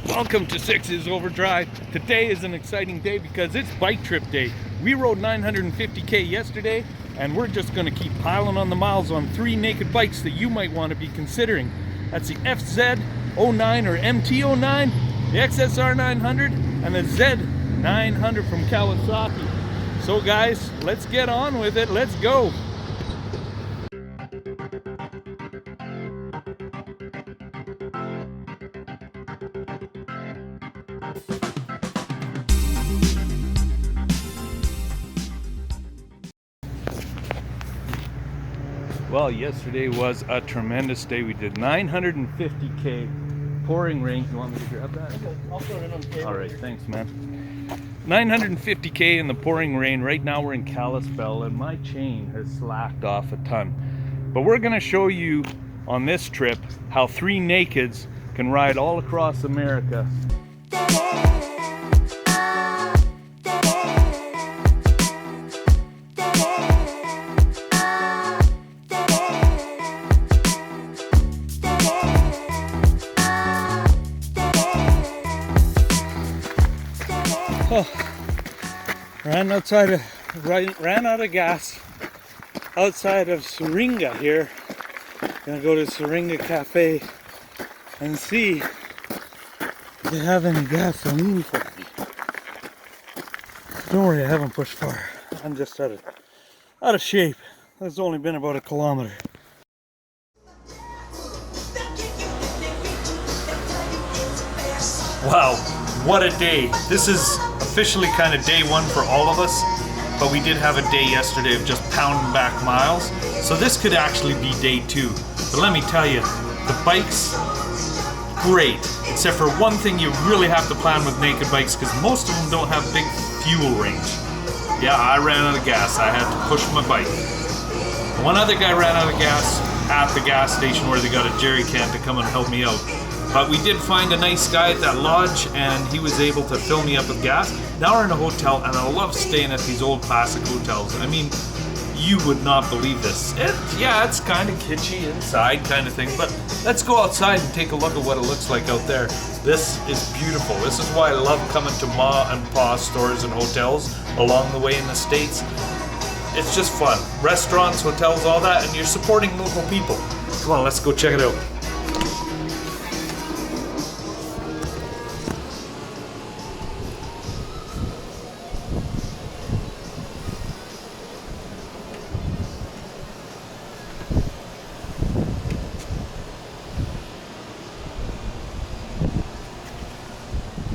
Welcome to Six's Overdrive. Today is an exciting day because it's bike trip day. We rode 950K yesterday and we're just going to keep piling on the miles on 3 naked bikes that you might want to be considering. That's the FZ09 or MT09, the XSR 900, and the Z900 from Kawasaki. So guys, let's get on with it. Let's go. Well, yesterday was a tremendous day. We did 950K, pouring rain. You want me to grab that? I'll throw it on the table. All right, thanks, man. 950K in the pouring rain. Right now we're in Kalispell and my chain has slacked off a ton. But we're gonna show you on this trip how 3 nakeds can ride all across America. Oh, ran out of gas outside of Syringa here. Gonna go to Syringa Cafe and see if they have any gasoline for me. Don't worry, I haven't pushed far. I'm just out of shape. It's only been about a kilometer. Wow, what a day. This is officially kind of day 1 for all of us, but we did have a day yesterday of just pounding back miles, so this could actually be day 2. But let me tell you, the bike's great, except for one thing you really have to plan with naked bikes, because most of them don't have big fuel range. Yeah, I ran out of gas. I had to push my bike. One other guy ran out of gas at the gas station where they got a jerry can to come and help me out. But we did find a nice guy at that lodge and he was able to fill me up with gas. Now we're in a hotel and I love staying at these old classic hotels. I mean, you would not believe this. It's kind of kitschy inside kind of thing, but let's go outside and take a look at what it looks like out there. This is beautiful. This is why I love coming to Ma and Pa stores and hotels along the way in the States. It's just fun. Restaurants, hotels, all that, and you're supporting local people. Come on, let's go check it out.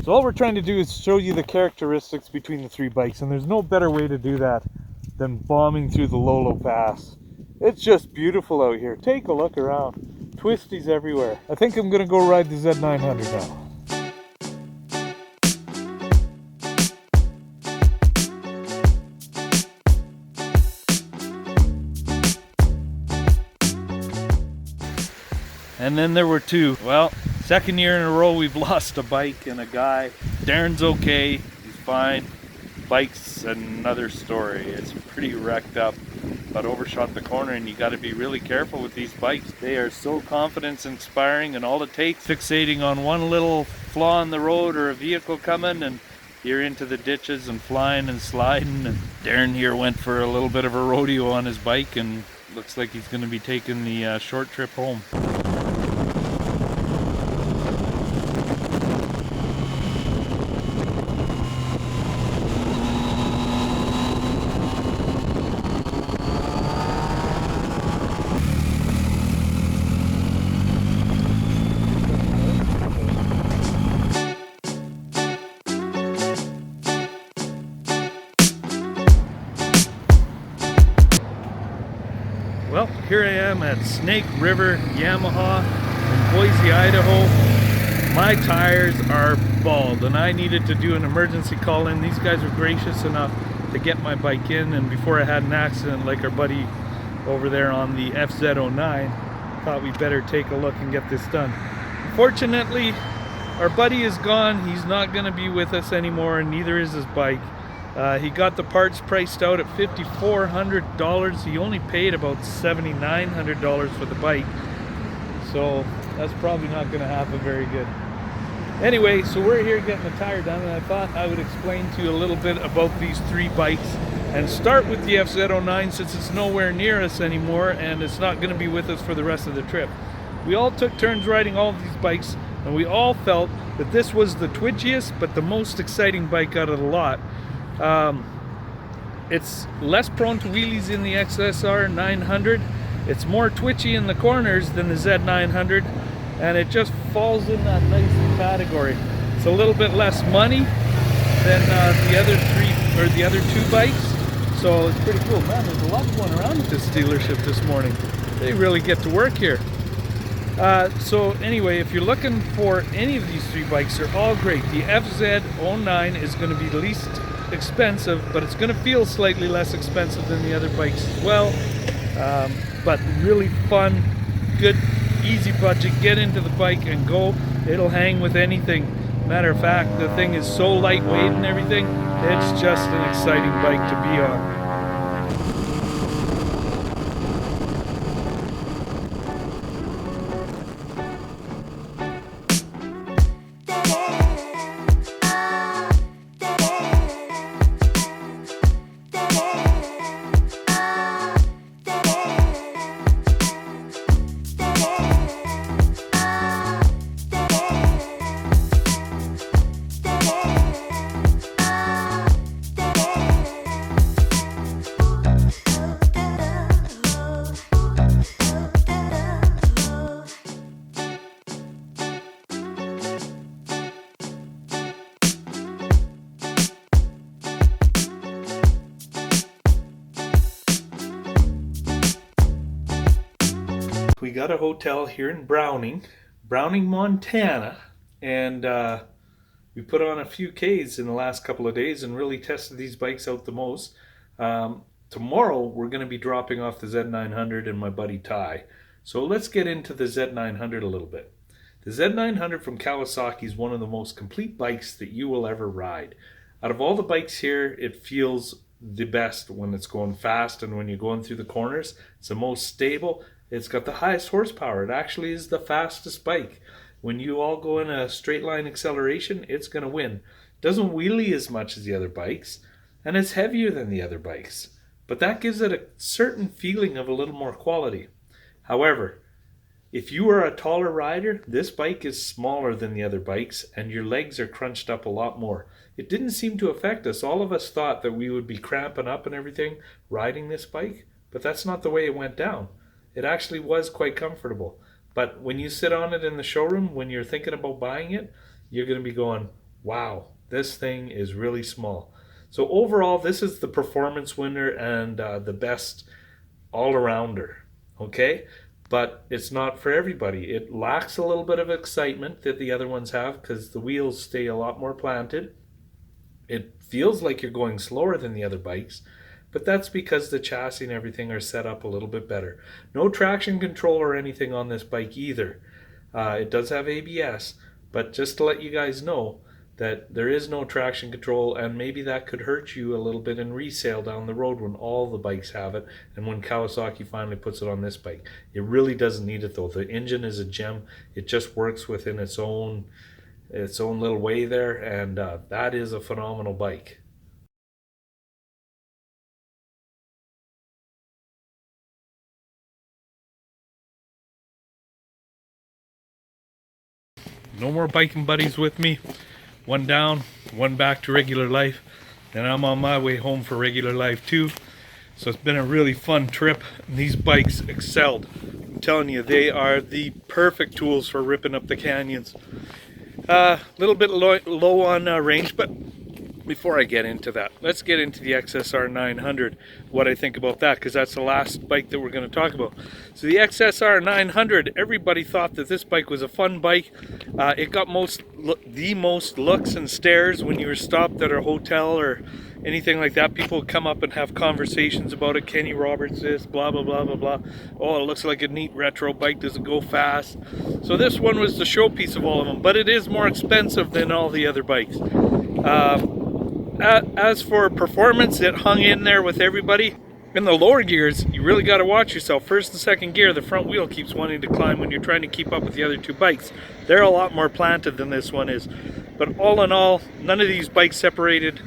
So all we're trying to do is show you the characteristics between the 3 bikes, and there's no better way to do that than bombing through the Lolo Pass. It's just beautiful out here. Take a look around. Twisties everywhere. I think I'm gonna go ride the Z900 now. And then there were 2. Well, second year in a row we've lost a bike and a guy. Darren's okay, he's fine. Bike's another story. It's pretty wrecked up, but overshot the corner, and you got to be really careful with these bikes. They are so confidence inspiring, and all it takes fixating on one little flaw in the road or a vehicle coming and you're into the ditches and flying and sliding. And Darren here went for a little bit of a rodeo on his bike and looks like he's going to be taking the short trip home. Well, here I am at Snake River Yamaha in Boise, Idaho. My tires are bald and I needed to do an emergency call in. These guys were gracious enough to get my bike in, and before I had an accident like our buddy over there on the FZ09, thought we'd better take a look and get this done. Unfortunately, our buddy is gone. He's not going to be with us anymore, and neither is his bike. He got the parts priced out at $5,400. He only paid about $7,900 for the bike. So that's probably not going to happen very good. Anyway, so we're here getting the tire done, and I thought I would explain to you a little bit about these three bikes and start with the FZ09 since it's nowhere near us anymore and it's not going to be with us for the rest of the trip. We all took turns riding all of these bikes, and we all felt that this was the twitchiest but the most exciting bike out of the lot. It's less prone to wheelies in the XSR 900. It's more twitchy in the corners than the Z900, and it just falls in that nice category. It's a little bit less money than the other two bikes, so it's pretty cool. Man, there's a lot going around at this dealership this morning. They really get to work here. So anyway, if you're looking for any of these three bikes, they're all great. The FZ09 is going to be the least expensive, but it's going to feel slightly less expensive than the other bikes as well. But really fun, good, easy budget. Get into the bike and go. It'll hang with anything. Matter of fact, the thing is so lightweight and everything, it's just an exciting bike to be on. We got a hotel here in Browning, Montana, and we put on a few Ks in the last couple of days and really tested these bikes out the most. Tomorrow we're going to be dropping off the Z900 and my buddy Ty. So let's get into the Z900 a little bit. The Z900 from Kawasaki is one of the most complete bikes that you will ever ride. Out of all the bikes here, it feels the best when it's going fast and when you're going through the corners. It's the most stable. It's got the highest horsepower. It actually is the fastest bike. When you all go in a straight line acceleration, it's going to win. It doesn't wheelie as much as the other bikes, and it's heavier than the other bikes. But that gives it a certain feeling of a little more quality. However, if you are a taller rider, this bike is smaller than the other bikes, and your legs are crunched up a lot more. It didn't seem to affect us. All of us thought that we would be cramping up and everything riding this bike, but that's not the way it went down. It actually was quite comfortable. But when you sit on it in the showroom, when you're thinking about buying it, you're going to be going, wow, this thing is really small. So overall, this is the performance winner and the best all-arounder, okay? But it's not for everybody. It lacks a little bit of excitement that the other ones have because the wheels stay a lot more planted. It feels like you're going slower than the other bikes, but that's because the chassis and everything are set up a little bit better. No traction control or anything on this bike either. It does have ABS, but just to let you guys know that there is no traction control, and maybe that could hurt you a little bit in resale down the road when all the bikes have it and when Kawasaki finally puts it on this bike. It really doesn't need it though. The engine is a gem. It just works within its own little way there, and that is a phenomenal bike. No more biking buddies with me. One down, one back to regular life, and I'm on my way home for regular life too. So it's been a really fun trip, and these bikes excelled. I'm telling you, they are the perfect tools for ripping up the canyons. A little bit low on range, but before I get into that, let's get into the XSR 900, what I think about that, because that's the last bike that we're going to talk about. So the XSR 900, everybody thought that this bike was a fun bike. It got the most looks and stares when you were stopped at a hotel or anything like that. People would come up and have conversations about it. Kenny Roberts this, blah, blah, blah, blah, blah. Oh, it looks like a neat retro bike. Does it go fast? So this one was the showpiece of all of them, but it is more expensive than all the other bikes. As for performance, it hung in there with everybody. In the lower gears, you really got to watch yourself. First and second gear, the front wheel keeps wanting to climb when you're trying to keep up with the other two bikes. They're a lot more planted than this one is. But all in all, none of these bikes separated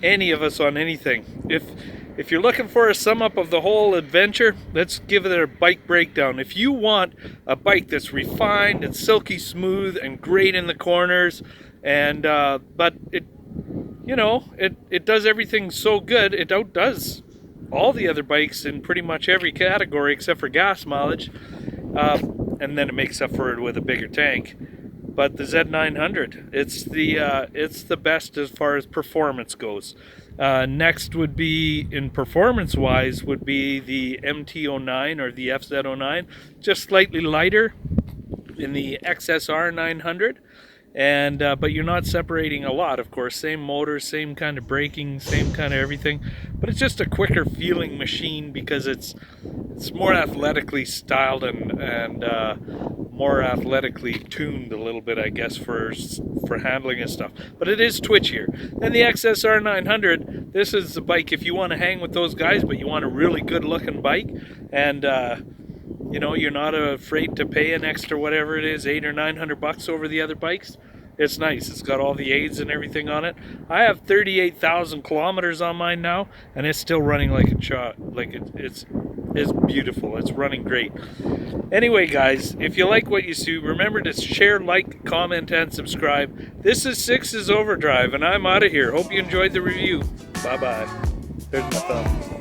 any of us on anything. If you're looking for a sum up of the whole adventure, let's give it a bike breakdown. If you want a bike that's refined and silky smooth and great in the corners, and but it, you know, it does everything so good, it outdoes all the other bikes in pretty much every category except for gas mileage, and then it makes up for it with a bigger tank. But the Z900, it's the best as far as performance goes. Next would be, in performance-wise, would be the MT09 or the FZ09, just slightly lighter in the XSR 900. And but you're not separating a lot, of course. Same motor, same kind of braking, same kind of everything. But it's just a quicker feeling machine because it's more athletically styled and more athletically tuned a little bit, I guess, for handling and stuff. But it is twitchier. Then the XSR 900. This is the bike if you want to hang with those guys, but you want a really good-looking bike, and you know, you're not afraid to pay an extra whatever it is, $800 or $900 over the other bikes. It's nice. It's got all the aids and everything on it. I have 38,000 kilometers on mine now, and it's still running like a shot. Like it's beautiful. It's running great. Anyway, guys, if you like what you see, remember to share, like, comment, and subscribe. This is Six's Overdrive, and I'm out of here. Hope you enjoyed the review. Bye-bye. There's my thumb.